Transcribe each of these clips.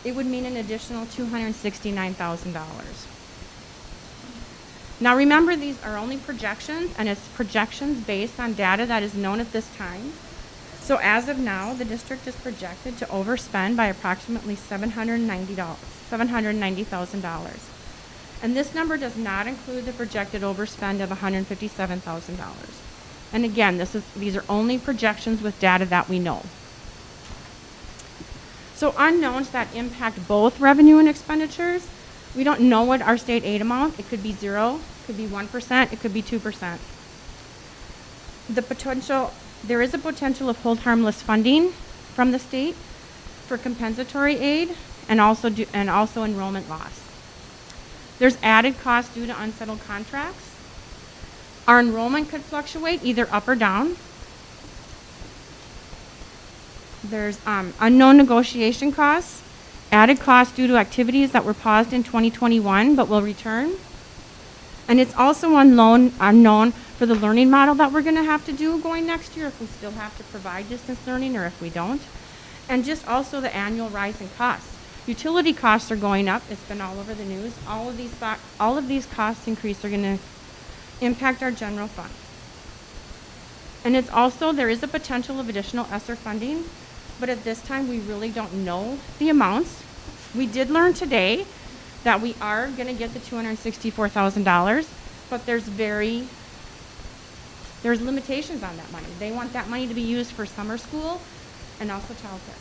it would mean an additional $269,000. Now remember, these are only projections, and it's projections based on data that is known at this time. So as of now, the district is projected to overspend by approximately $790,000. And this number does not include the projected overspend of $157,000. And again, these are only projections with data that we know. So unknowns that impact both revenue and expenditures, we don't know what our state aid amount. It could be 0, it could be 1%, it could be 2%. There is a potential of hold harmless funding from the state for compensatory aid and also enrollment loss. There's added costs due to unsettled contracts. Our enrollment could fluctuate either up or down. There's unknown negotiation costs, added costs due to activities that were paused in 2021 but will return. And it's also unknown for the learning model that we're going to have to do going next year, if we still have to provide distance learning or if we don't. And just also the annual rise in costs. Utility costs are going up. It's been all over the news. All of these cost increases are going to impact our general fund. And there is a potential of additional ESSER funding, but at this time we really don't know the amounts. We did learn today that we are going to get the $264,000, but there's limitations on that money. They want that money to be used for summer school and also childcare.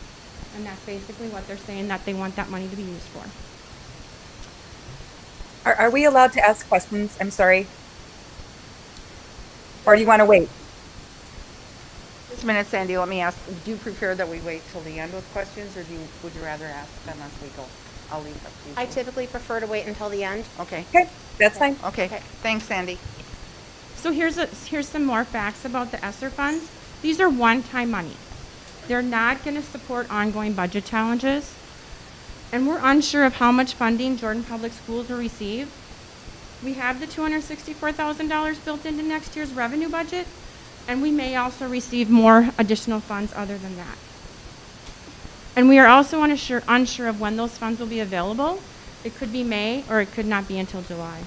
And that's basically what they're saying that they want that money to be used for. Are we allowed to ask questions? I'm sorry. Or do you want to wait? Just a minute, Sandy, let me ask, do you prefer that we wait till the end with questions, or would you rather ask them as we go? I'll leave it up to you. I typically prefer to wait until the end. Okay. Okay, that's fine. Okay, thanks, Sandy. So here's some more facts about the ESSER funds. These are one-time money. They're not going to support ongoing budget challenges. And we're unsure of how much funding Jordan Public Schools will receive. We have the $264,000 built into next year's revenue budget, and we may also receive more additional funds other than that. And we are also unsure of when those funds will be available. It could be May, or it could not be until July.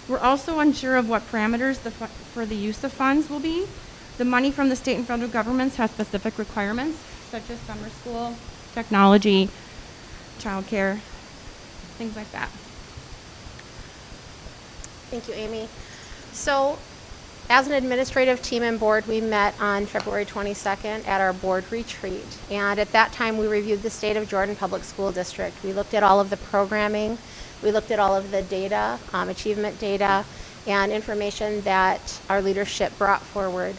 We're also unsure of what parameters for the use of funds will be. The money from the state and federal governments has specific requirements, such as summer school, technology, childcare, things like that. Thank you, Amy. So, as an administrative team and board, we met on February 22nd at our board retreat. And at that time, we reviewed the state of Jordan Public School District. We looked at all of the programming. We looked at all of the data, achievement data, and information that our leadership brought forward.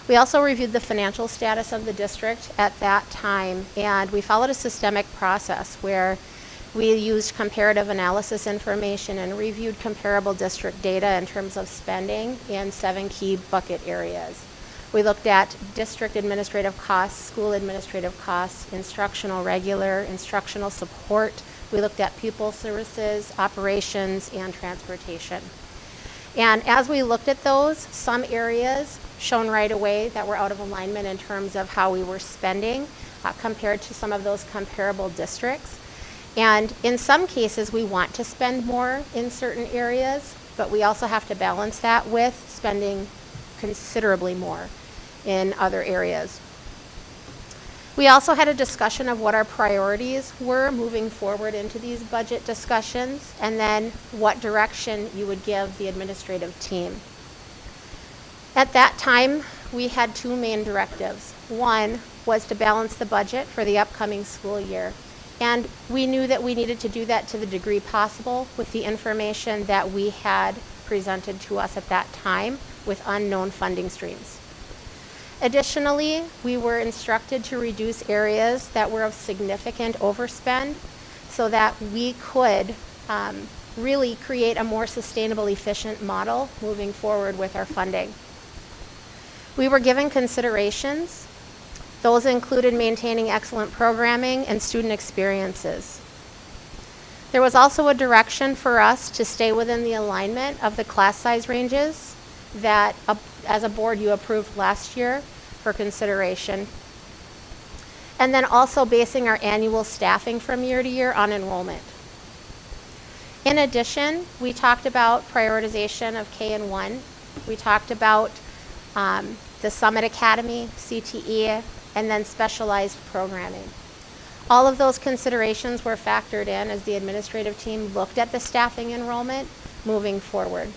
We also reviewed the financial status of the district at that time, and we followed a systemic process where we used comparative analysis information and reviewed comparable district data in terms of spending in 7 key bucket areas. We looked at district administrative costs, school administrative costs, instructional regular, instructional support. We looked at pupil services, operations, and transportation. And as we looked at those, some areas shown right away that were out of alignment in terms of how we were spending compared to some of those comparable districts. And in some cases, we want to spend more in certain areas, but we also have to balance that with spending considerably more in other areas. We also had a discussion of what our priorities were moving forward into these budget discussions, and then what direction you would give the administrative team. At that time, we had 2 main directives. One was to balance the budget for the upcoming school year. And we knew that we needed to do that to the degree possible with the information that we had presented to us at that time with unknown funding streams. Additionally, we were instructed to reduce areas that were of significant overspend so that we could really create a more sustainable, efficient model moving forward with our funding. We were given considerations. Those included maintaining excellent programming and student experiences. There was also a direction for us to stay within the alignment of the class size ranges that, as a board, you approved last year for consideration. and then also basing our annual staffing from year to year on enrollment. In addition, we talked about prioritization of K and 1. We talked about the Summit Academy, CTE, and then specialized programming. All of those considerations were factored in as the administrative team looked at the staffing enrollment moving forward.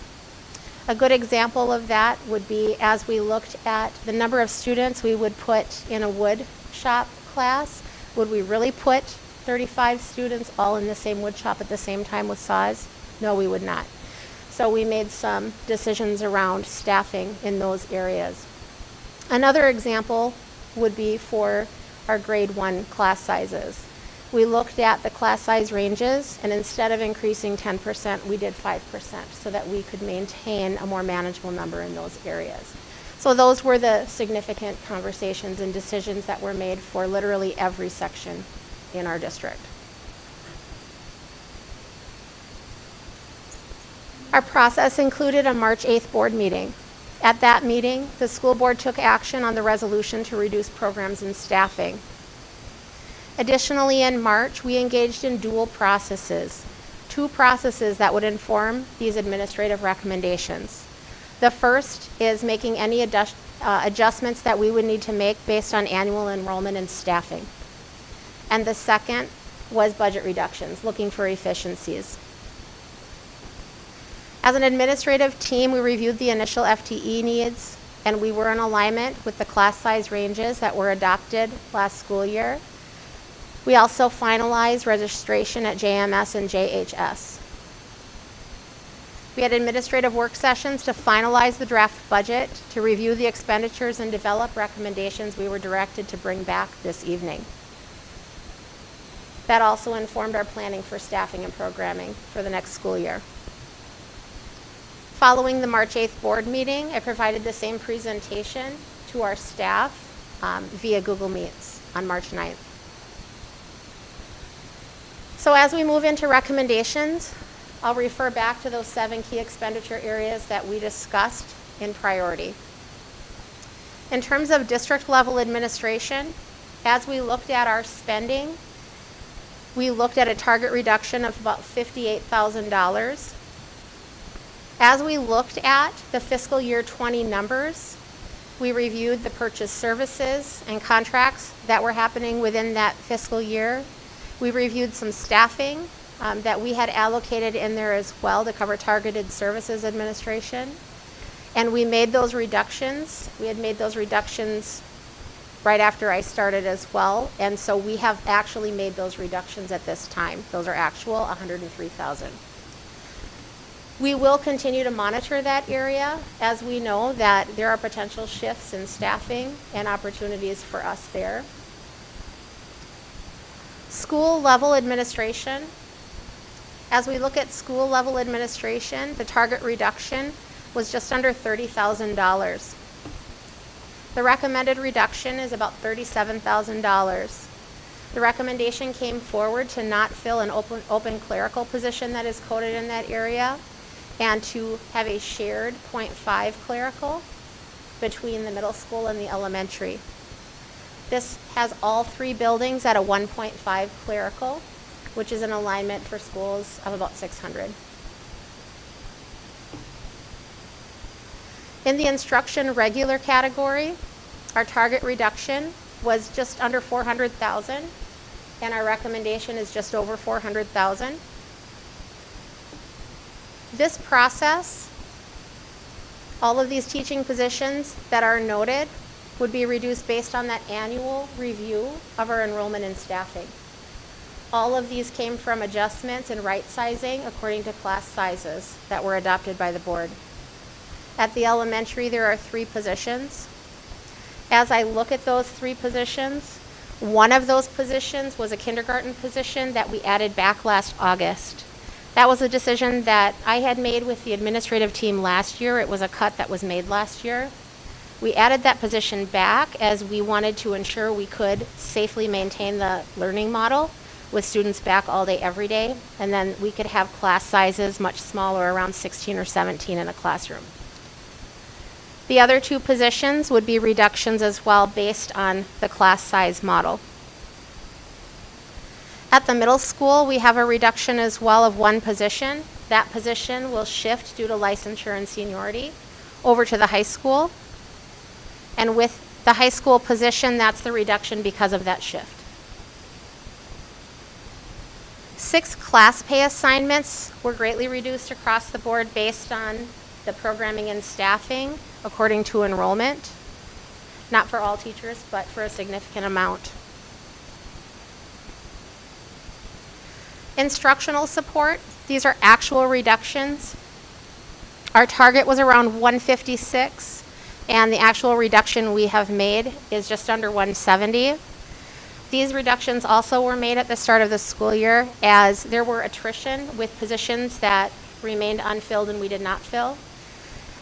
A good example of that would be as we looked at the number of students we would put in a wood shop class, would we really put 35 students all in the same wood shop at the same time with saws? No, we would not. So we made some decisions around staffing in those areas. Another example would be for our grade 1 class sizes. We looked at the class size ranges, and instead of increasing 10%, we did 5% so that we could maintain a more manageable number in those areas. So those were the significant conversations and decisions that were made for literally every section in our district. Our process included a March 8th board meeting. At that meeting, the school board took action on the resolution to reduce programs and staffing. Additionally, in March, we engaged in dual processes, 2 processes that would inform these administrative recommendations. The first is making any adjustments that we would need to make based on annual enrollment and staffing. And the second was budget reductions, looking for efficiencies. As an administrative team, we reviewed the initial FTE needs, and we were in alignment with the class size ranges that were adopted last school year. We also finalized registration at JMS and JHS. We had administrative work sessions to finalize the draft budget, to review the expenditures, and develop recommendations we were directed to bring back this evening. That also informed our planning for staffing and programming for the next school year. Following the March 8th board meeting, I provided the same presentation to our staff via Google Meets on March 9th. So as we move into recommendations, I'll refer back to those 7 key expenditure areas that we discussed in priority. In terms of district level administration, as we looked at our spending, we looked at a target reduction of about $58,000. As we looked at the fiscal year 20 numbers, we reviewed the purchase services and contracts that were happening within that fiscal year. We reviewed some staffing that we had allocated in there as well to cover targeted services administration. And we made those reductions. We had made those reductions right after I started as well. And so we have actually made those reductions at this time. Those are actual, $103,000. We will continue to monitor that area as we know that there are potential shifts in staffing and opportunities for us there. School level administration. As we look at school level administration, the target reduction was just under $30,000. The recommended reduction is about $37,000. The recommendation came forward to not fill an open clerical position that is coded in that area, and to have a shared 0.5 clerical between the middle school and the elementary. This has all 3 buildings at a 1.5 clerical, which is an alignment for schools of about 600. In the instruction regular category, our target reduction was just under $400,000, and our recommendation is just over $400,000. This process, all of these teaching positions that are noted would be reduced based on that annual review of our enrollment and staffing. All of these came from adjustments and right sizing according to class sizes that were adopted by the board. At the elementary, there are 3 positions. As I look at those 3 positions, one of those positions was a kindergarten position that we added back last August. That was a decision that I had made with the administrative team last year. It was a cut that was made last year. We added that position back as we wanted to ensure we could safely maintain the learning model with students back all day, every day, and then we could have class sizes much smaller, around 16 or 17 in a classroom. The other 2 positions would be reductions as well based on the class size model. At the middle school, we have a reduction as well of one position. That position will shift due to licensure and seniority over to the high school. And with the high school position, that's the reduction because of that shift. 6 class pay assignments were greatly reduced across the board based on the programming and staffing according to enrollment. Not for all teachers, but for a significant amount. Instructional support, these are actual reductions. Our target was around 156, and the actual reduction we have made is just under 170. These reductions also were made at the start of the school year as there were attrition with positions that remained unfilled and we did not fill.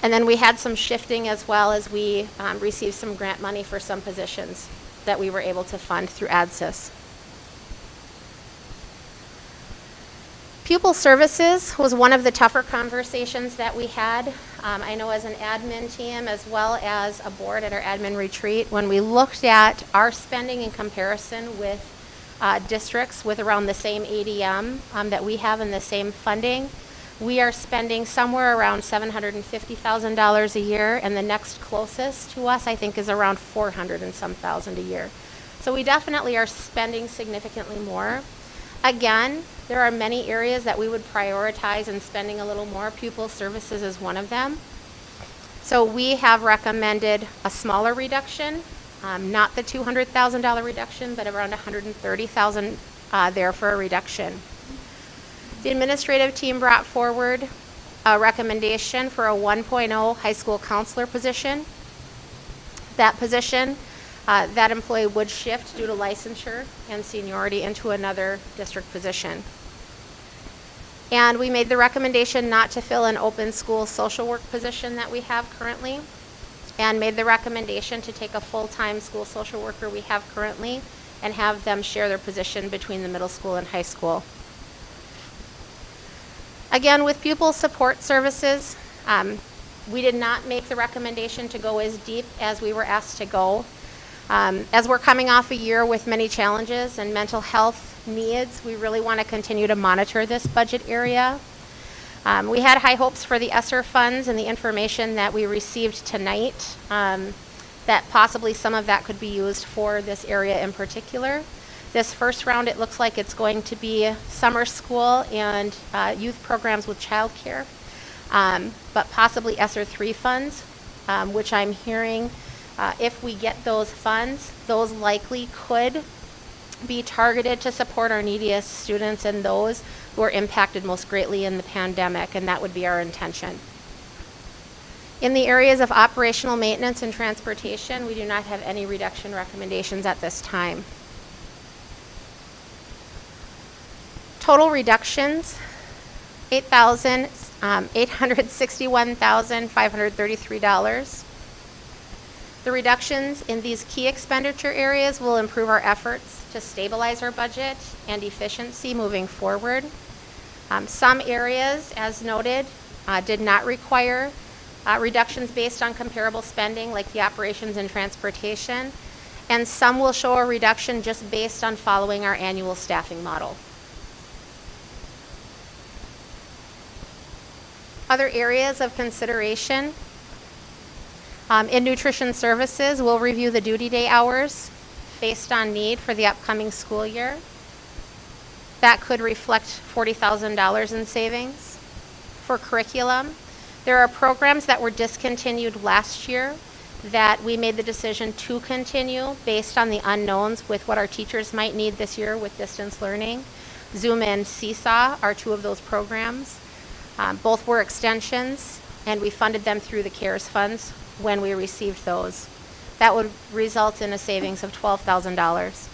And then we had some shifting as well as we received some grant money for some positions that we were able to fund through ADSYS. Pupil services was one of the tougher conversations that we had. I know as an admin team as well as a board at our admin retreat, when we looked at our spending in comparison with districts with around the same ADM that we have in the same funding, we are spending somewhere around $750,000 a year, and the next closest to us, I think, is around $400 and some thousand a year. So we definitely are spending significantly more. Again, there are many areas that we would prioritize in spending a little more. Pupil services is one of them. So we have recommended a smaller reduction, not the $200,000 reduction, but around $130,000 there for a reduction. The administrative team brought forward a recommendation for a 1.0 high school counselor position. That position, that employee would shift due to licensure and seniority into another district position. And we made the recommendation not to fill an open school social work position that we have currently, and made the recommendation to take a full-time school social worker we have currently and have them share their position between the middle school and high school. Again, with pupil support services, we did not make the recommendation to go as deep as we were asked to go. As we're coming off a year with many challenges and mental health needs, we really want to continue to monitor this budget area. We had high hopes for the ESSER funds and the information that we received tonight, that possibly some of that could be used for this area in particular. This first round, it looks like it's going to be summer school and youth programs with childcare, but possibly ESSER 3 funds, which I'm hearing if we get those funds, those likely could be targeted to support our neediest students and those who are impacted most greatly in the pandemic, and that would be our intention. In the areas of operational maintenance and transportation, we do not have any reduction recommendations at this time. Total reductions, $861,533. The reductions in these key expenditure areas will improve our efforts to stabilize our budget and efficiency moving forward. Some areas, as noted, did not require reductions based on comparable spending, like the operations and transportation, and some will show a reduction just based on following our annual staffing model. Other areas of consideration. In nutrition services, we'll review the duty day hours based on need for the upcoming school year. That could reflect $40,000 in savings. For curriculum, there are programs that were discontinued last year that we made the decision to continue based on the unknowns with what our teachers might need this year with distance learning. Zoom and Seesaw are two of those programs. Both were extensions, and we funded them through the CARES funds when we received those. That would result in a savings of $12,000.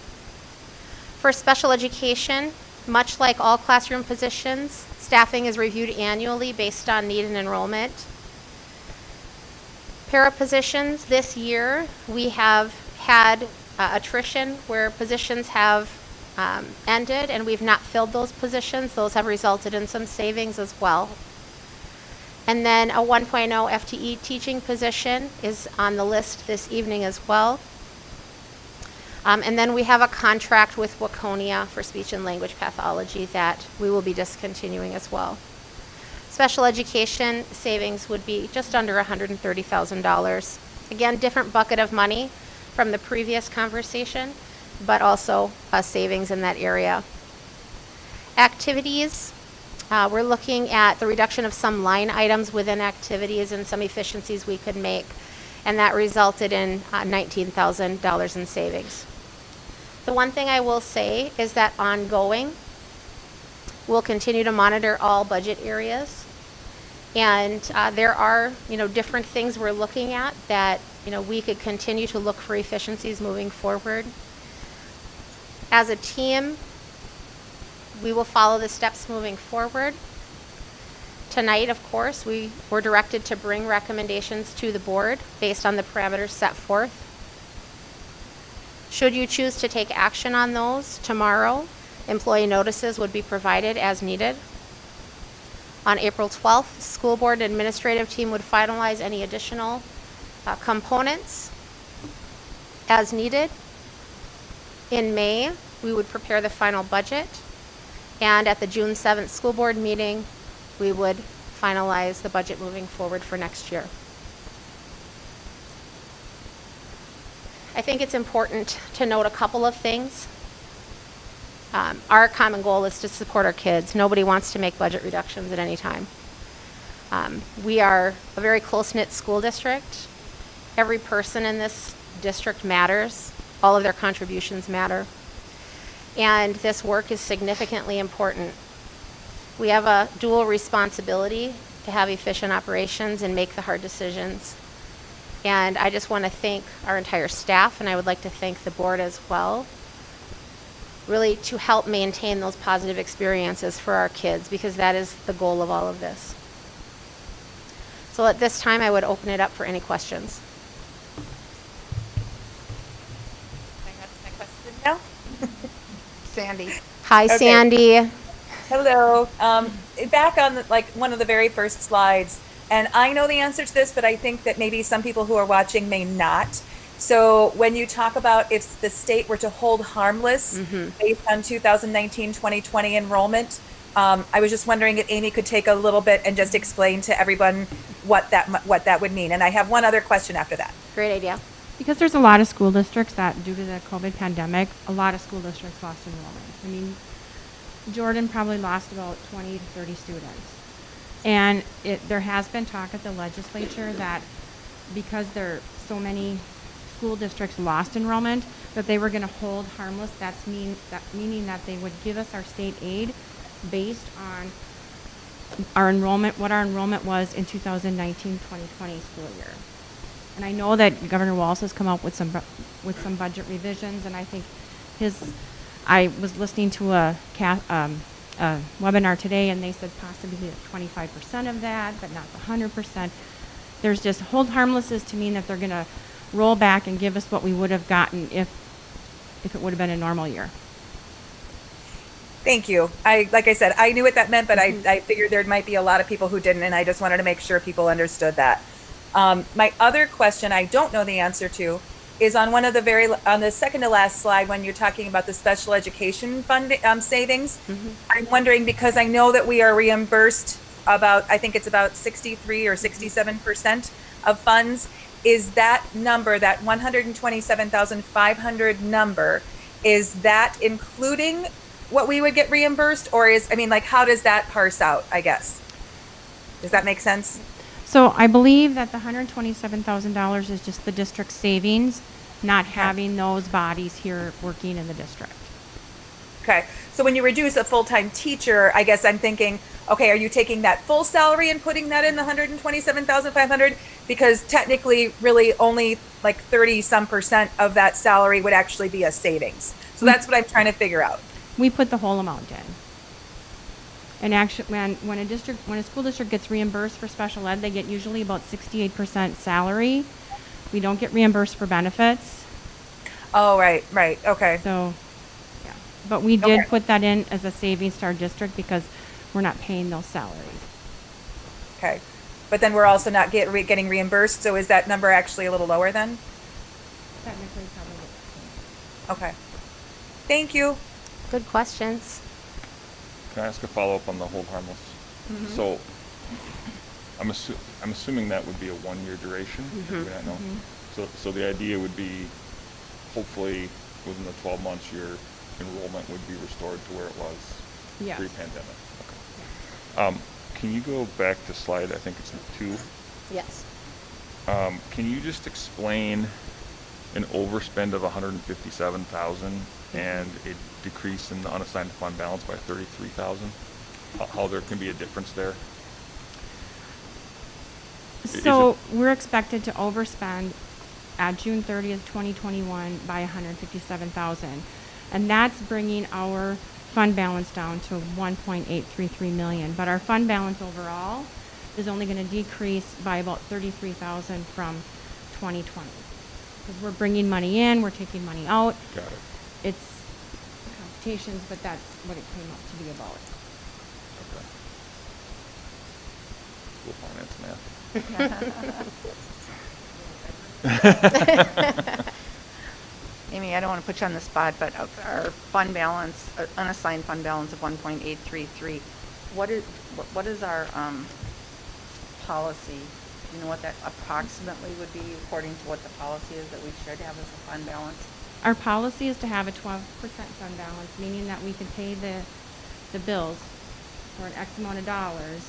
For special education, much like all classroom positions, staffing is reviewed annually based on need and enrollment. Para positions, this year we have had attrition where positions have ended and we've not filled those positions. Those have resulted in some savings as well. And then a 1.0 FTE teaching position is on the list this evening as well. And then we have a contract with Waconia for speech and language pathology that we will be discontinuing as well. Special education savings would be just under $130,000. Again, different bucket of money from the previous conversation, but also a savings in that area. Activities, we're looking at the reduction of some line items within activities and some efficiencies we could make, and that resulted in $19,000 in savings. The one thing I will say is that ongoing, we'll continue to monitor all budget areas. And there are, different things we're looking at that, we could continue to look for efficiencies moving forward. As a team, we will follow the steps moving forward. Tonight, of course, we were directed to bring recommendations to the board based on the parameters set forth. Should you choose to take action on those tomorrow, employee notices would be provided as needed. On April 12th, school board administrative team would finalize any additional components as needed. In May, we would prepare the final budget. And at the June 7th school board meeting, we would finalize the budget moving forward for next year. I think it's important to note a couple of things. Our common goal is to support our kids. Nobody wants to make budget reductions at any time. We are a very close-knit school district. Every person in this district matters. All of their contributions matter. And this work is significantly important. We have a dual responsibility to have efficient operations and make the hard decisions. And I just want to thank our entire staff, and I would like to thank the board as well, really to help maintain those positive experiences for our kids, because that is the goal of all of this. So at this time, I would open it up for any questions. Can I ask my question now? Sandy. Hi, Okay. Sandy. Hello. Back on one of the very first slides, and I know the answer to this, but I think that maybe some people who are watching may not. So when you talk about if the state were to hold harmless based on 2019-2020 enrollment, I was just wondering if Amy could take a little bit and just explain to everyone what that would mean. And I have one other question after that. Great idea. Because there's a lot of school districts that, due to the COVID pandemic, a lot of school districts lost enrollment. I mean, Jordan probably lost about 20 to 30 students. And there has been talk at the legislature that because there are so many school districts lost enrollment, that they were going to hold harmless. Meaning that they would give us our state aid based on our enrollment, what our enrollment was in 2019-2020 school year. And I know that Governor Walz has come up with some budget revisions, and I think I was listening to a webinar today, and they said possibly 25% of that, but not the 100%. There's just hold harmlesses to mean that they're going to roll back and give us what we would have gotten if it would have been a normal year. Thank you. Like I said, I knew what that meant, but I figured there might be a lot of people who didn't, and I just wanted to make sure people understood that. My other question I don't know the answer to is on on the second to last slide when you're talking about the special education fund savings. I'm wondering, because I know that we are reimbursed I think it's about 63 or 67% of funds. Is that number, that 127,500 number, is that including what we would get reimbursed, or how does that parse out, I guess? Does that make sense? So I believe that the $127,000 is just the district savings, not having those bodies here working in the district. Okay, so when you reduce a full-time teacher, I guess I'm thinking, okay, are you taking that full salary and putting that in the 127,500? Because technically, really only like 30-some% of that salary would actually be a savings. So that's what I'm trying to figure out. We put the whole amount in. And actually, when a school district gets reimbursed for special ed, they get usually about 68% salary. We don't get reimbursed for benefits. Oh, right, okay. So, yeah. But we did Okay. put that in as a savings to our district because we're not paying those salaries. Okay, but then we're also not getting reimbursed, so is that number actually a little lower then? Technically, probably. Okay. Thank you. Good questions. Can I ask a follow-up on the hold harmless? So, I'm assuming that would be a one-year duration. Do we not know? So the idea would be, hopefully, within the 12 months, your enrollment would be restored to where it was Yes. pre-pandemic. Okay. Can you go back to slide? I think it's 2. Yes. Can you just explain an overspend of 157,000 and a decrease in the unassigned fund balance by 33,000? How there can be a difference there? So we're expected to overspend at June 30th, 2021 by 157,000. And that's bringing our fund balance down to 1.833 million. But our fund balance overall is only going to decrease by about 33,000 from 2020. Because we're bringing money in, we're taking money out. Got it. It's computations, but that's what it came up to be about. Okay. School finance math. Amy, I don't want to put you on the spot, but our fund balance, unassigned fund balance of 1.833, what is our policy? You know what that approximately would be according to what the policy is that we should have as a fund balance? Our policy is to have a 12% fund balance, meaning that we can pay the bills for an X amount of dollars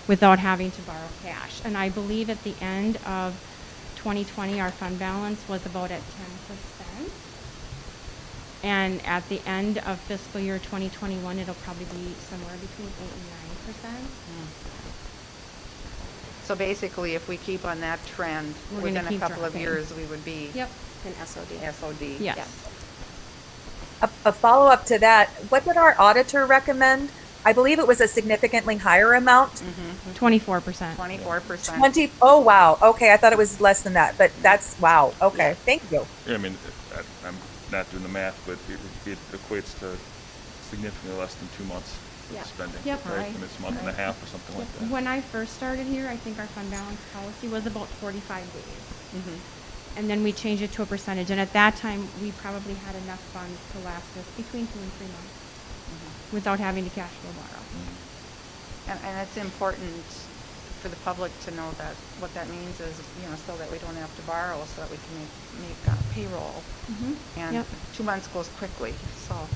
without having to borrow cash. And I believe at the end of 2020, our fund balance was about at 10%. And at the end of fiscal year 2021, it'll probably be somewhere between 8 and 9%. So basically, if we keep on that trend, We're gonna within a keep couple of dropping. years, we would be Yep. In SOD. SOD. Yes. Yeah. A follow-up to that, what did our auditor recommend? I believe it was a significantly higher amount. 24%. 24%. 20, oh, wow. Okay, I thought it was less than that, but that's, wow. Okay, thank you. Yeah, I mean, I'm not doing the math, but it equates to significantly less than 2 months Yeah. of spending. Yep. Right? And it's a month and a half or something like that. When I first started here, I think our fund balance policy was about 45 days. And then we changed it to a percentage. And at that time, we probably had enough funds to last us between 2 and 3 months without having to cash flow borrow. And it's important for the public to know that what that means is, you know, so that we don't have to borrow, so that we can make payroll. And Yep. 2 months goes quickly, so.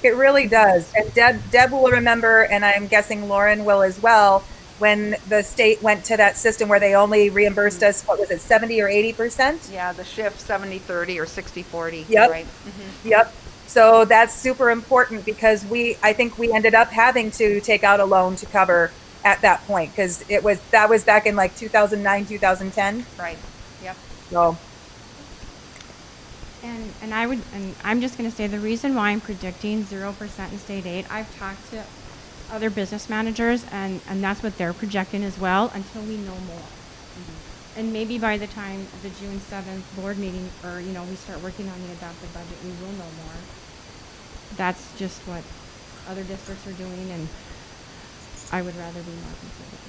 It really does. And Deb will remember, and I'm guessing Lauren will as well, when the state went to that system where they only reimbursed us, what was it, 70 or 80%? Yeah, the shift 70-30 or 60-40, Yep. right? Yep. So that's super important because I think we ended up having to take out a loan to cover at that point because that was back in like 2009, 2010. Right, yep. So And I'm just going to say the reason why I'm predicting 0% in state aid, I've talked to other business managers and that's what they're projecting as well until we know more. And maybe by the time the June 7th board meeting or, you know, we start working on the adopted budget, we will know more. That's just what other districts are doing and I would rather be more conservative.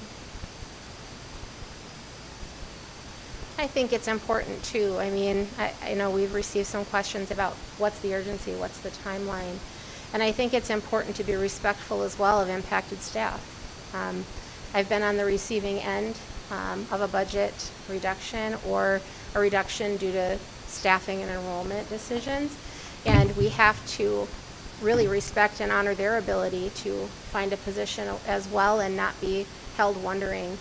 I think it's important too. I mean, I know we've received some questions about what's the urgency, what's the timeline. And I think it's important to be respectful as well of impacted staff. I've been on the receiving end of a budget reduction or a reduction due to staffing and enrollment decisions. And we have to really respect and honor their ability to find a position as well and not be held wondering.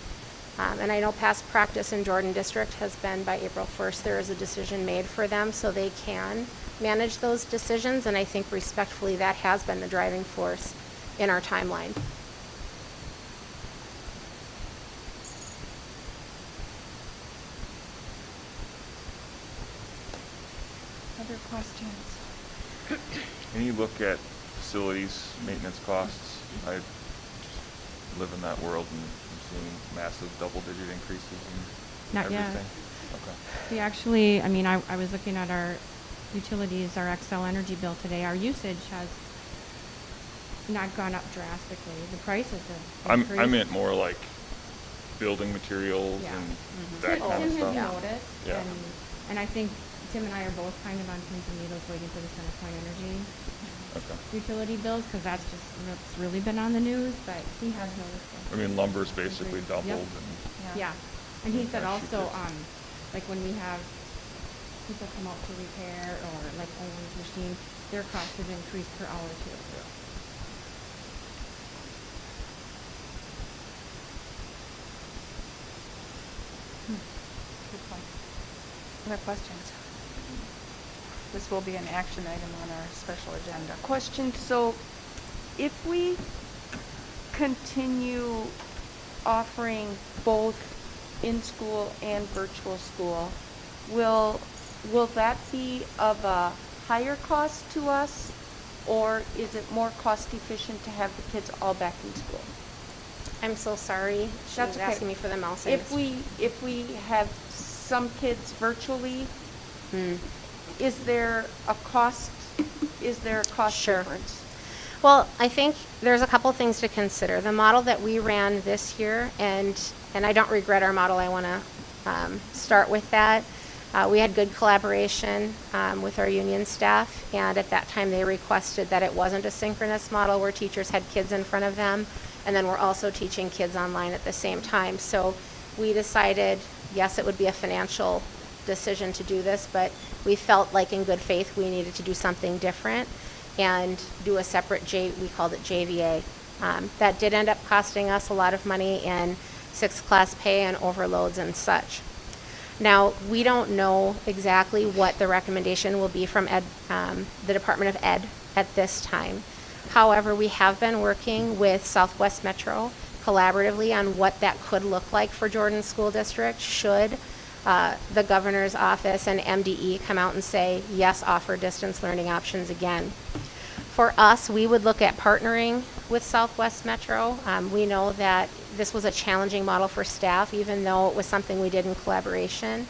And I know past practice in Jordan District has been by April 1st, there is a decision made for them so they can manage those decisions. And I think respectfully, that has been the driving force in our timeline. Other questions? Can you look at facilities maintenance costs? I just live in that world and I'm seeing massive double-digit increases in Not yet. everything. Okay. We actually, I mean, I was looking at our utilities, our Xcel Energy bill today. Our usage has not gone up drastically. The prices have increased. I meant more like building materials Yeah. and that kind of Tim has stuff. noticed, Yeah. and I think Tim and I are both kind of on pins and needles waiting for the CenterPoint Energy Okay. utility bills, because that's just, it's really been on the news, but he has noticed it. I mean, lumber's basically Yep. doubled and, Yeah, and he said Gosh, you also, just- like when we have people come out to repair or like Owen's machine, their costs have increased per hour too. yeah. Good point. Other questions? This will be an action item on our special agenda. Question, so if we continue offering both in-school and virtual school, will that be of a higher cost to us? Or is it more cost efficient to have the kids all back in school? I'm so sorry. She That's was okay. asking me for the mouse. If we have some kids virtually, is there a cost Sure. difference? Well, I think there's a couple things to consider. The model that we ran this year, and I don't regret our model. I want to start with that. We had good collaboration with our union staff, and at that time they requested that it wasn't a synchronous model where teachers had kids in front of them, and then we're also teaching kids online at the same time. So we decided, yes, it would be a financial decision to do this, but we felt like in good faith we needed to do something different and do a separate we called it JVA. That did end up costing us a lot of money in 6th class pay and overloads and such. Now, we don't know exactly what the recommendation will be from the Department of Ed at this time. However, we have been working with Southwest Metro collaboratively on what that could look like for Jordan School District should the governor's office and MDE come out and say, yes, offer distance learning options again. For us, we would look at partnering with Southwest Metro. We know that this was a challenging model for staff, even though it was something we did in collaboration.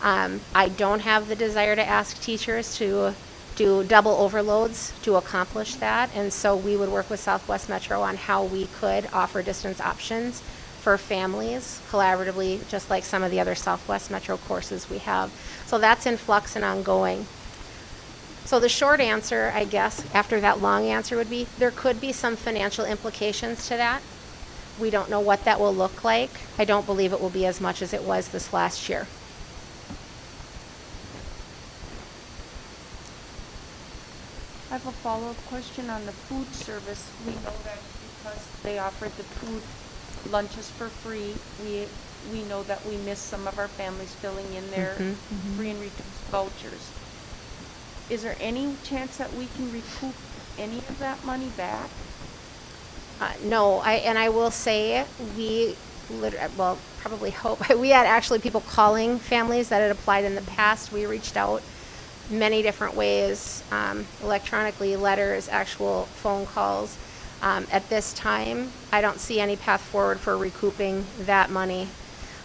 I don't have the desire to ask teachers to do double overloads to accomplish that, and so we would work with Southwest Metro on how we could offer distance options for families collaboratively, just like some of the other Southwest Metro courses we have. So that's in flux and ongoing. So the short answer, I guess, after that long answer would be, there could be some financial implications to that. We don't know what that will look like. I don't believe it will be as much as it was this last year. I have a follow-up question on the food service. We know that because they offered the food lunches for free, we know that we missed some of our families filling in their free and reduced vouchers. Is there any chance that we can recoup any of that money back? No, I will say probably hope. We had actually people calling families that had applied in the past. We reached out many different ways, electronically, letters, actual phone calls. At this time, I don't see any path forward for recouping that money.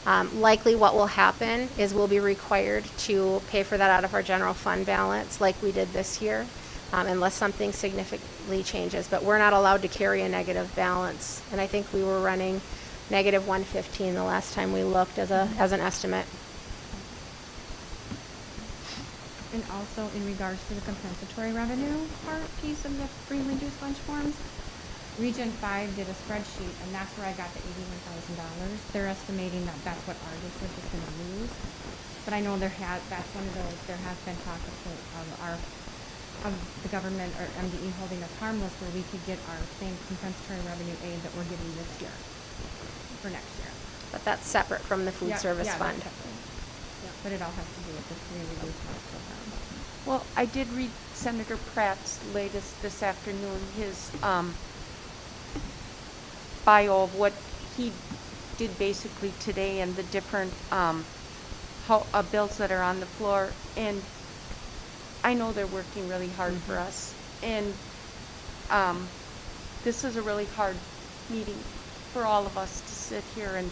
Likely what will happen is we'll be required to pay for that out of our general fund balance like we did this year, unless something significantly changes. But we're not allowed to carry a negative balance. And I think we were running negative 115 the last time we looked as an estimate. And also in regards to the compensatory revenue piece of the free and reduced lunch forms, Region 5 did a spreadsheet, and that's where I got the $81,000. They're estimating that that's what our district is going to lose. But I know that's one of those, there has been talk of the government or MDE holding us harmless where we could get our same compensatory revenue aid that we're getting this year for next year. But that's separate from the food service fund. Yeah, but it all has to do with the free and reduced lunch program. Well, I did read Senator Pratt's latest this afternoon, his bio of what he did basically today and the different bills that are on the floor. And I know they're working really hard for us. And this is a really hard meeting for all of us to sit here and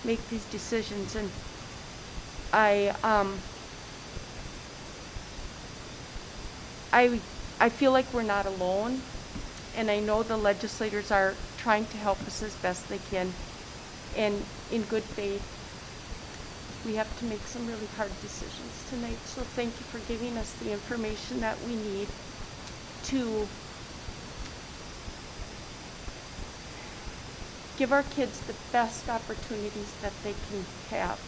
make these decisions. And I feel like we're not alone, and I know the legislators are trying to help us as best they can, and in good faith. we have to make some really hard decisions tonight. So thank you for giving us the information that we need to give our kids the best opportunities that they can have.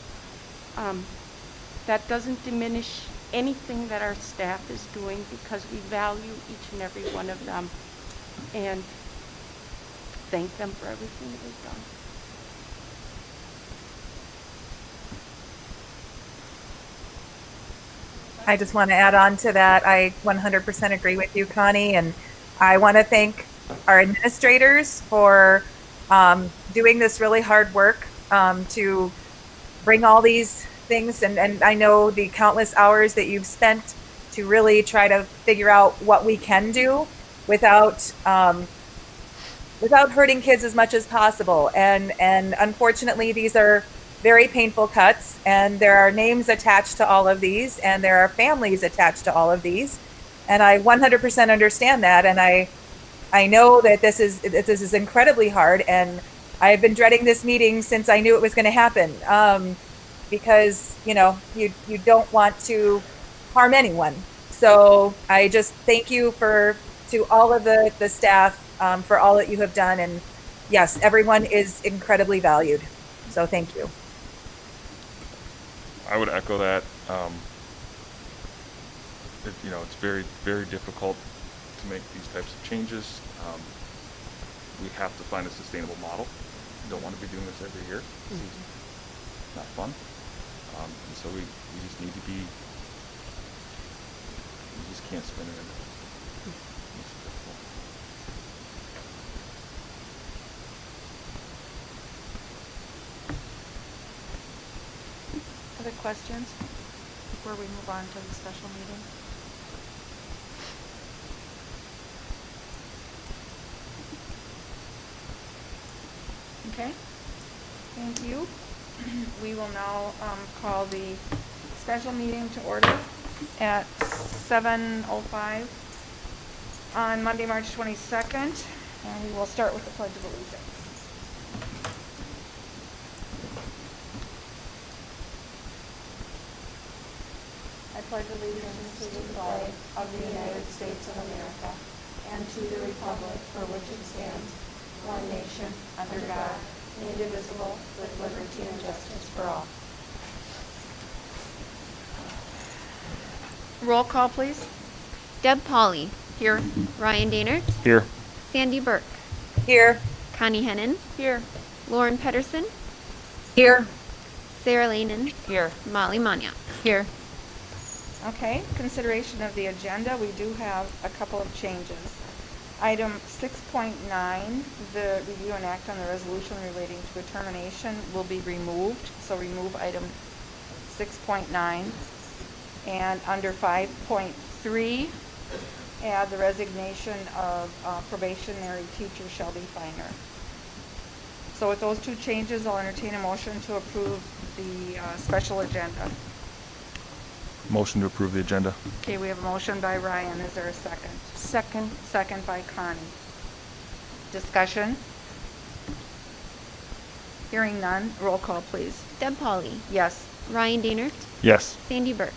That doesn't diminish anything that our staff is doing, because we value each and every one of them and thank them for everything that they've done. I just want to add on to that. I 100% agree with you, Connie, and I want to thank our administrators for doing this really hard work to bring all these things, and I know the countless hours that you've spent to really try to figure out what we can do without without hurting kids as much as possible. And unfortunately, these are very painful cuts, and there are names attached to all of these, and there are families attached to all of these, and I 100% understand that, and I know that this is incredibly hard, and I've been dreading this meeting since I knew it was going to happen, because you don't want to harm anyone. So I just thank you to all of the staff for all that you have done, and yes, everyone is incredibly valued. So thank you. I would echo that. It's very, very difficult to make these types of changes. We have to find a sustainable model. We don't want to be doing this every year. This is not fun. And so we just need to be, we just can't spin it into Other questions before we move on to the special meeting? Okay, thank you. We will now call the special meeting to order at 7:05 on Monday, March 22nd, and we will start with the Pledge of Allegiance. I pledge allegiance to the flag of the United States of America and to the republic for which it stands, one nation, under God, indivisible, with liberty and justice for all. Roll call, please. Deb Pauley. Here. Ryan Dainert. Here. Sandy Burke. Here. Connie Hennon. Here. Lauren Pedersen. Here. Sarah Lanen. Here. Molly Mania. Here. Okay, consideration of the agenda. We do have a couple of changes. Item 6.9, the review and act on the resolution relating to a termination, will be removed. So remove item 6.9. And under 5.3, add the resignation of probationary teacher Shelby Feiner. So with those two changes, I'll entertain a motion to approve the special agenda. Motion to approve the agenda. Okay, we have a motion by Ryan. Is there a second? Second. Second by Connie. Discussion? Hearing none. Roll call, please. Deb Pauley. Yes. Ryan Dainert. Yes. Sandy Burke.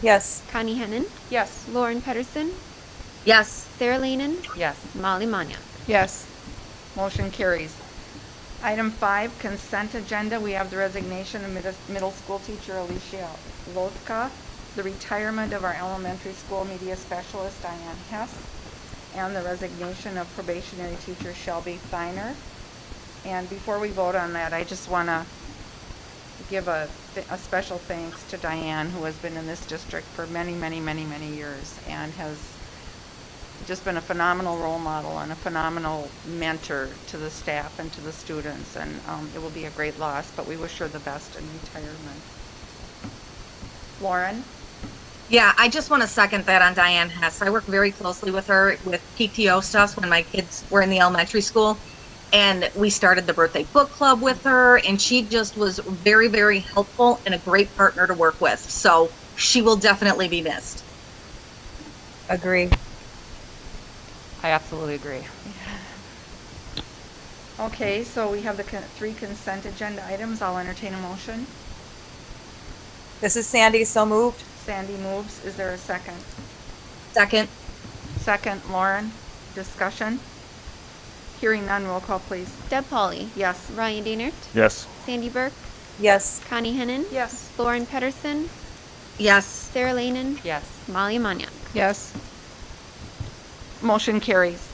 Yes. Connie Hennon. Yes. Lauren Pedersen. Yes. Sarah Lanen. Yes. Molly Mania. Yes. Motion carries. Item 5, consent agenda. We have the resignation of middle school teacher Alicia Lothka, the retirement of our elementary school media specialist Diane Hess, and the resignation of probationary teacher Shelby Feiner. And before we vote on that, I just want to give a special thanks to Diane, who has been in this district for many, many, many, many years and has just been a phenomenal role model and a phenomenal mentor to the staff and to the students. And it will be a great loss, but we wish her the best in retirement. Lauren? Yeah, I just want to second that on Diane Hess. I work very closely with her with PTO stuff when my kids were in the elementary school. And we started the birthday book club with her, and she just was very, very helpful and a great partner to work with. So she will definitely be missed. Agree. I absolutely agree. Okay, so we have the 3 consent agenda items. I'll entertain a motion. This is Sandy, so moved. Sandy moves. Is there a second? Second. Second, Lauren. Discussion? Hearing none, roll call, please. Deb Pauley. Yes. Ryan Dainert. Yes. Sandy Burke. Yes. Connie Hennon. Yes. Lauren Pedersen. Yes. Sarah Lehnen. Yes. Molly Maniak. Yes. Motion carries.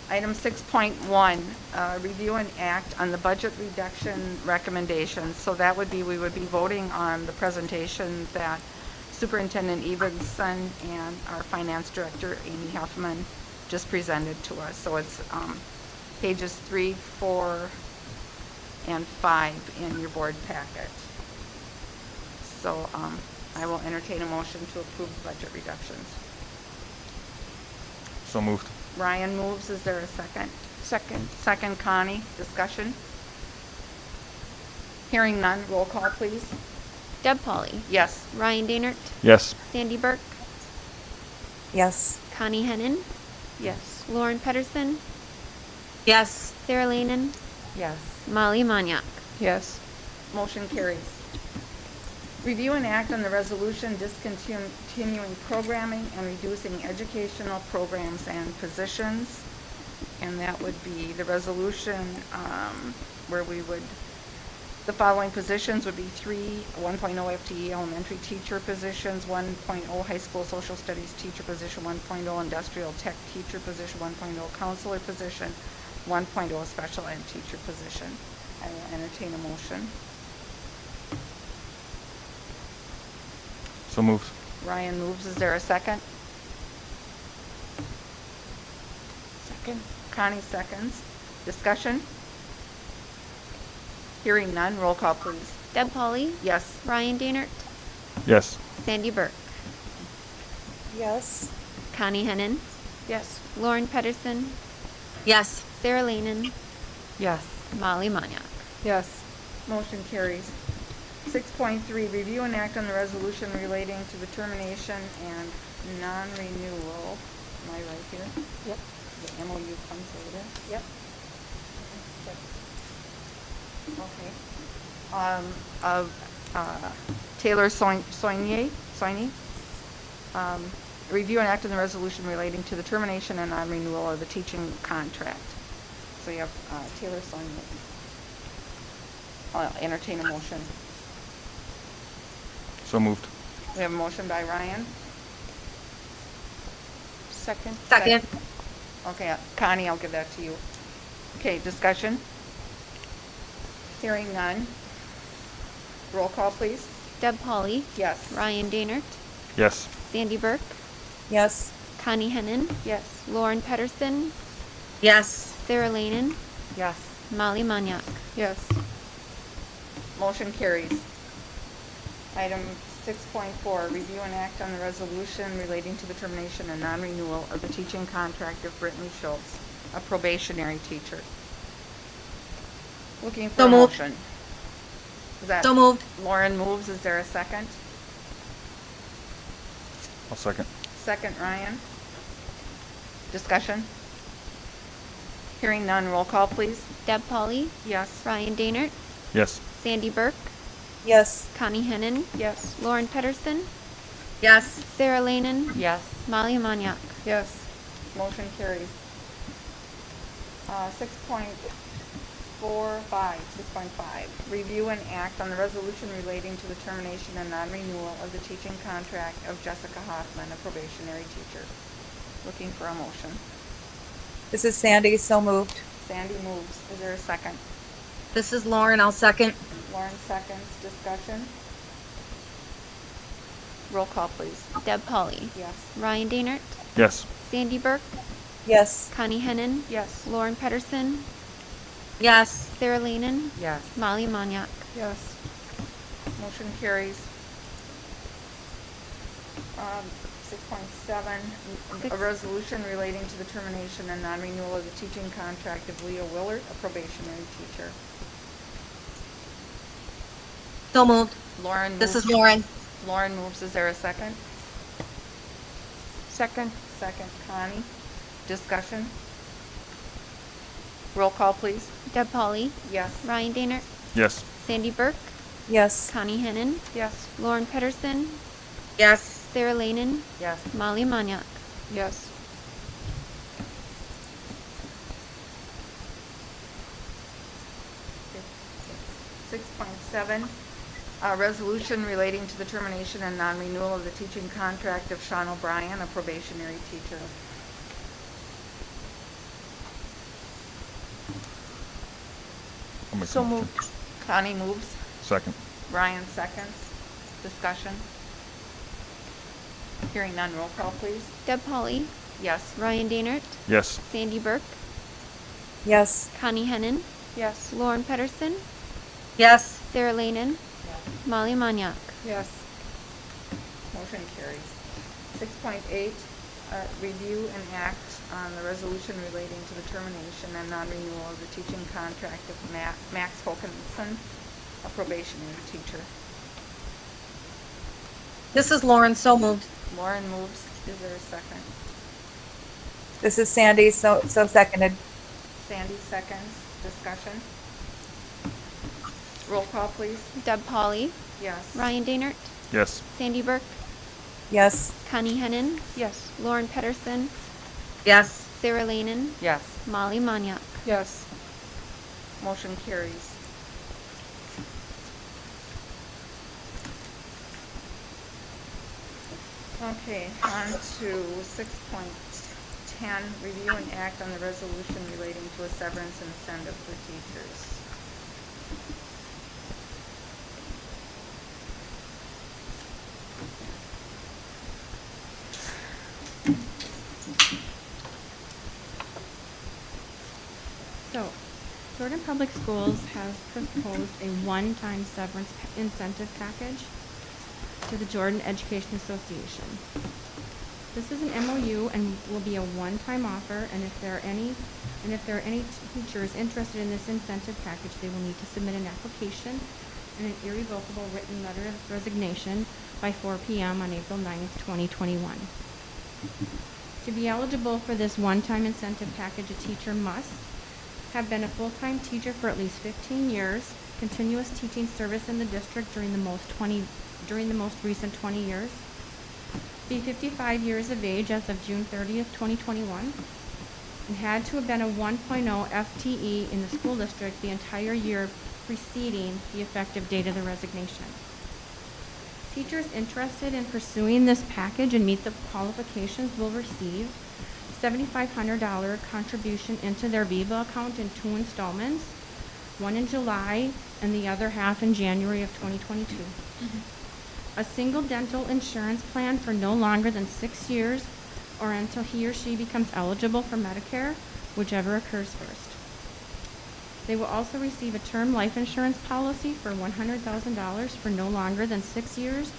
Item 6.1, review and act on the budget reduction recommendations. So that would be, we would be voting on the presentation that Superintendent Evenson and our Finance Director, Amy Huffman, just presented to us. So it's pages 3, 4, and 5 in your board packet. So I will entertain a motion to approve budget reductions. So moved. Ryan moves. Is there a second? Second. Second, Connie. Discussion? Hearing none. Roll call, please. Deb Pauley. Yes. Ryan Dainert. Yes. Sandy Burke. Yes. Connie Hennon. Yes. Lauren Pedersen. Yes. Sarah Lehnen. Yes. Molly Maniak. Yes. Motion carries. Review and act on the resolution discontinuing programming and reducing educational programs and positions. And that would be the resolution where we would, the following positions would be 3 1.0 FTE elementary teacher positions, 1.0 high school social studies teacher position, 1.0 industrial tech teacher position, 1.0 counselor position, 1.0 special ed teacher position. I will entertain a motion. So moved. Ryan moves. Is there a second? Second. Connie seconds. Discussion? Hearing none. Roll call, please. Deb Pauley. Yes. Ryan Dainert. Yes. Sandy Burke. Yes. Connie Hennon. Yes. Lauren Pedersen. Yes. Sarah Lehnen. Yes. Molly Maniak. Yes. Motion carries. 6.3, review and act on the resolution relating to the termination and non-renewal. Am I right here? Yep. The MOU comes later? Yep. Okay. Taylor Soigny. Review and act on the resolution relating to the termination and non-renewal of the teaching contract. So you have Taylor Soigny. I'll entertain a motion. So moved. We have a motion by Ryan. Second. Second. Okay, Connie, I'll give that to you. Okay, discussion? Hearing none. Roll call, please. Deb Pauley. Yes. Ryan Dainert. Yes. Sandy Burke. Yes. Connie Hennon. Yes. Lauren Pedersen. Yes. Sarah Lehnen. Yes. Molly Maniak. Yes. Motion carries. Item 6.4, review and act on the resolution relating to the termination and non-renewal of the teaching contract of Brittany Schultz, a probationary teacher. Looking for So a moved. motion. Is that So moved. Lauren moves. Is there a second? I'll second. Second, Ryan. Discussion? Hearing none. Roll call, please. Deb Pauley. Yes. Ryan Dainert. Yes. Sandy Burke. Yes. Connie Hennon. Yes. Lauren Pedersen. Yes. Sarah Lehnen. Yes. Molly Maniak. Yes. Motion carries. 6.5, review and act on the resolution relating to the termination and non-renewal of the teaching contract of Jessica Hoffman, a probationary teacher. Looking for a motion. This is Sandy, so moved. Sandy moves. Is there a second? This is Lauren. I'll second. Lauren seconds. Discussion? Roll call, please. Deb Pauley. Yes. Ryan Dainert. Yes. Sandy Burke. Yes. Connie Hennon. Yes. Lauren Pedersen. Yes. Sarah Lehnen. Yes. Molly Maniak. Yes. Motion carries. 6.7, a resolution relating to the termination and non-renewal of the teaching contract of Leah Willard, a probationary teacher. So moved. Lauren This moves. is Lauren. Lauren moves. Is there a second? Second. Second, Connie. Discussion? Roll call, please. Deb Pauley. Yes. Ryan Dainert. Yes. Sandy Burke. Yes. Connie Hennon, Yes. Lauren Pedersen, Yes. Sarah Lanen, Yes. Molly Maniak. Yes. Okay. 6.7, a resolution relating to the termination and non-renewal of the teaching contract of Sean O'Brien, a probationary teacher. I'll make a So motion. moved. Connie moves, Second. Ryan seconds. Discussion. Hearing none, roll call, please. Deb Pauley, Yes. Ryan Dainert, Yes. Sandy Burke, Yes. Connie Hennon, Yes. Lauren Pedersen, Yes. Sarah Lanen, Molly Maniak. Yes. Motion carries. 6.8, review and act on the resolution relating to the termination and non-renewal of the teaching contract of Max Hokinson, a probationary teacher. This is Lauren, so moved. Lauren moves. Is there a second? This is Sandy, so seconded. Sandy seconds. Discussion. Roll call, please. Deb Pauley, Yes. Ryan Dainert, Yes. Sandy Burke, Yes. Connie Hennon, Yes. Lauren Pedersen, Yes. Sarah Lanen, Yes. Molly Maniak. Yes. Motion carries. Okay, on to 6.10, review and act on the resolution relating to a severance incentive for teachers. So, Jordan Public Schools has proposed a one-time severance incentive package to the Jordan Education Association. This is an MOU and will be a one-time offer, and if there are any teachers interested in this incentive package, they will need to submit an application and an irrevocable written letter of resignation by 4 p.m. on April 9th, 2021. To be eligible for this one-time incentive package, a teacher must have been a full-time teacher for at least 15 years, continuous teaching service in the district during the most recent 20 years, be 55 years of age as of June 30th, 2021, and had to have been a 1.0 FTE in the school district the entire year preceding the effective date of the resignation. Teachers interested in pursuing this package and meet the qualifications will receive $7,500 contribution into their VIVA account in 2 installments, one in July and the other half in January of 2022. A single dental insurance plan for no longer than 6 years or until he or she becomes eligible for Medicare, whichever occurs first. They will also receive a term life insurance policy for $100,000 for no longer than 6 years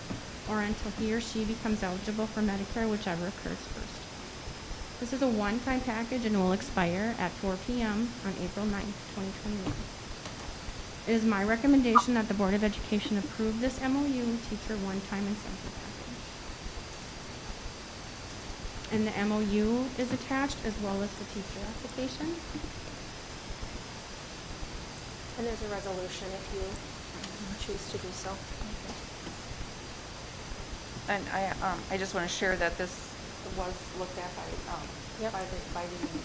or until he or she becomes eligible for Medicare, whichever occurs first. This is a one-time package and will expire at 4 p.m. on April 9th, 2021. It is my recommendation that the Board of Education approve this MOU teacher one-time incentive package. And the MOU is attached as well as the teacher application. And there's a resolution if you choose to do so. And I just want to share that this was looked at by, Yep. by the union.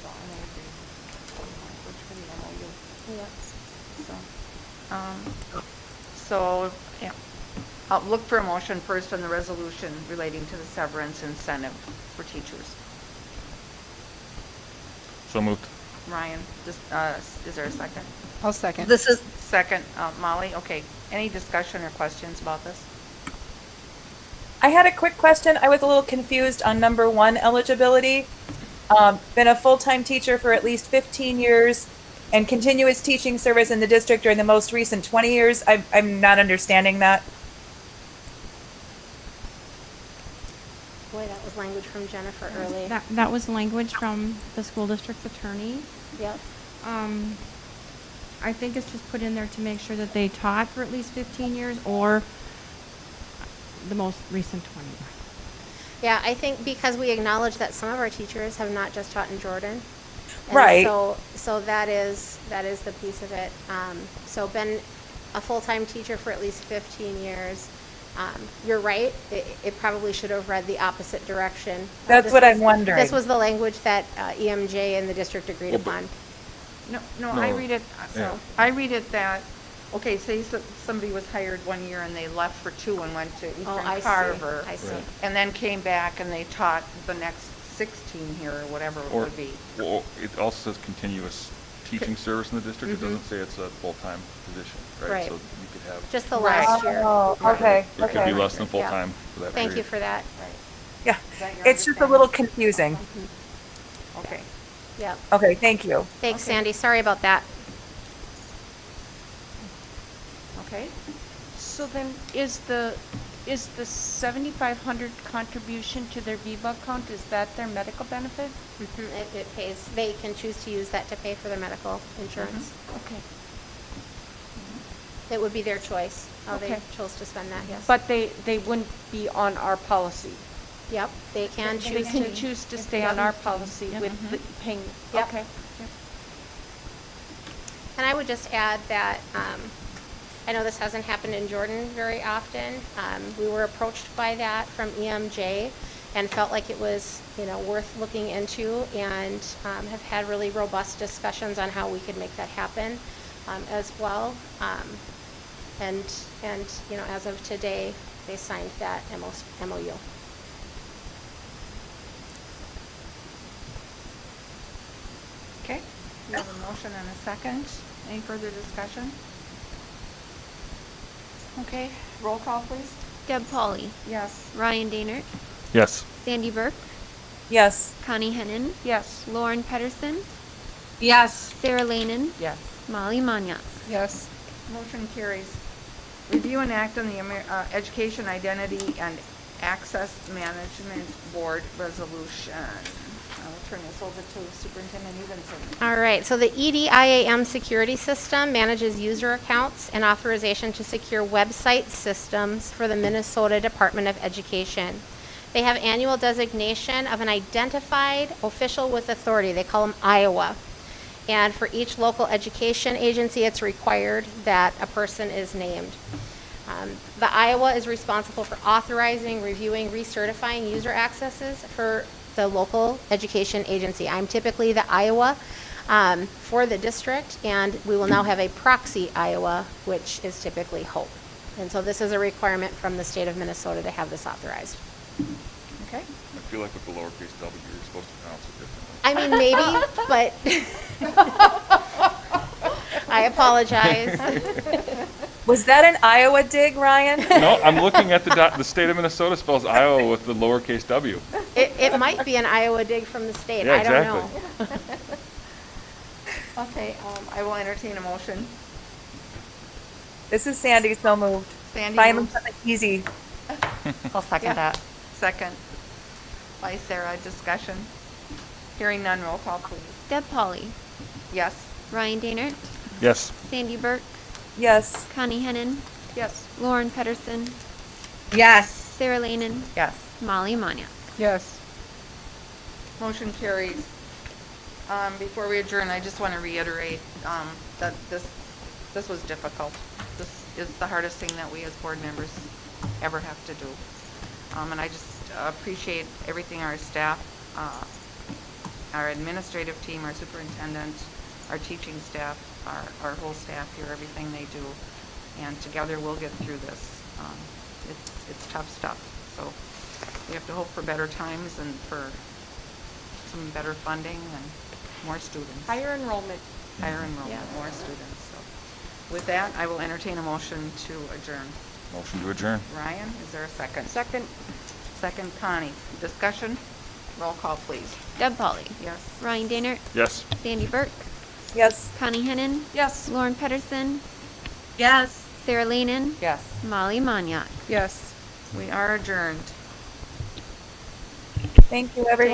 So, and I agree. Which for the MOU. Yep. So, yeah, I'll look for a motion first on the resolution relating to the severance incentive for teachers. So moved. Ryan, is there a second? I'll second. This is, Second, Molly, okay. Any discussion or questions about this? I had a quick question. I was a little confused on number 1 eligibility. Been a full-time teacher for at least 15 years and continuous teaching service in the district during the most recent 20 years. I'm not understanding that. Boy, that was language from Jennifer early. That was language from the school district's attorney. Yep. I think it's just put in there to make sure that they taught for at least 15 years or the most recent 20. Yeah, I think because we acknowledge that some of our teachers have not just taught in Jordan. And Right. So that is the piece of it. So Ben a full-time teacher for at least 15 years. You're right, it probably should have read the opposite direction. That's This what was- I'm wondering. This was the language that EMJ and the district agreed Well, but- upon. No, I No, read it, yeah. I read it that, okay, say somebody was hired 1 year and they left for 2 and went to Oh, I Eastern see, Carver. I see. Right. And then came back and they taught the next 16 here or whatever it Or, would be. well, it also says continuous teaching service in the district. It doesn't say it's a full-time position, right? Right. So you could have, Just the Right. last year. Oh, okay, it could be okay. less than Yeah. full-time for that period. Thank you for that. Yeah, that your it's just a little confusing. Okay. Yep. Okay, thank you. Thanks, Okay. Sandy. Sorry about that. Okay. So then is the 7,500 contribution to their VBA account, is that their medical benefit? It pays, they can choose to use that to pay for their medical insurance. Okay. It would be their choice, how they Okay. chose to spend that, yes. But they wouldn't be on our policy? Yep, they can They choose can to. choose to stay on our policy with the paying, Yep. okay. And I would just add that, I know this hasn't happened in Jordan very often. We were approached by that from EMJ and felt like it was, worth looking into, and have had really robust discussions on how we could make that happen as well. And as of today, they signed that MOU. Okay. We have a motion and a second. Any further discussion? Okay, roll call, please. Deb Pauley, Yes. Ryan Daynard, Yes. Sandy Burke, Yes, Connie Hennon, Yes. Lauren Pedersen, Yes. Sarah Lanen, Yes. Molly Maniak. Yes. Motion carries. Review and act on the Education Identity and Access Management Board resolution. I will turn this over to Superintendent Evenson. All right, so the E EDIAM security system manages user accounts and authorization to secure website systems for the Minnesota Department of Education. They have annual designation of an identified official with authority. They call them Iowa. And for each local education agency, it's required that a person is named. The Iowa is responsible for authorizing, reviewing, recertifying user accesses for the local education agency. I'm typically the Iowa for the district, and we will now have a proxy Iowa, which is typically Hope. And so this is a requirement from the state of Minnesota to have this authorized. Okay. I feel like with the lowercase w, you're supposed to pronounce it differently. I mean, maybe, but I apologize. was that an Iowa dig, Ryan? No, I'm looking at the state of Minnesota spells Iowa with the lowercase w. It might be an Iowa dig from the state. Yeah, I don't exactly. know. Okay, I will entertain a motion. This is Sandy, so moved. Sandy Finally moves. something easy. I'll second that. Second. By Sarah, discussion. Hearing none, roll call, please. Deb Pauley, Yes. Ryan Daynard, Yes. Sandy Burke, Yes, Connie Hennon, Yes. Lauren Pedersen, Yes. Sarah Lanen, Yes. Molly Maniak. Yes. Motion carries. Before we adjourn, I just want to reiterate that this was difficult. This is the hardest thing that we as board members ever have to do. And I just appreciate everything our staff, our administrative team, our superintendent, our teaching staff, our whole staff here, everything they do. And together we'll get through this. It's tough stuff. So we have to hope for better times and for some better funding and more students. Higher enrollment. Higher enrollment, Yeah. more students. So with that, I will entertain a motion to adjourn. Motion to adjourn. Ryan, is there a second? Second. Second, Connie. Discussion? Roll call, please. Deb Pauley, Yes. Ryan Daynard, Yes. Sandy Burke, yes. Connie Hennon, Yes. Lauren Pedersen, Yes. Sarah Lanen, Yes. Molly Maniak. Yes. We are adjourned. Thank you, everyone.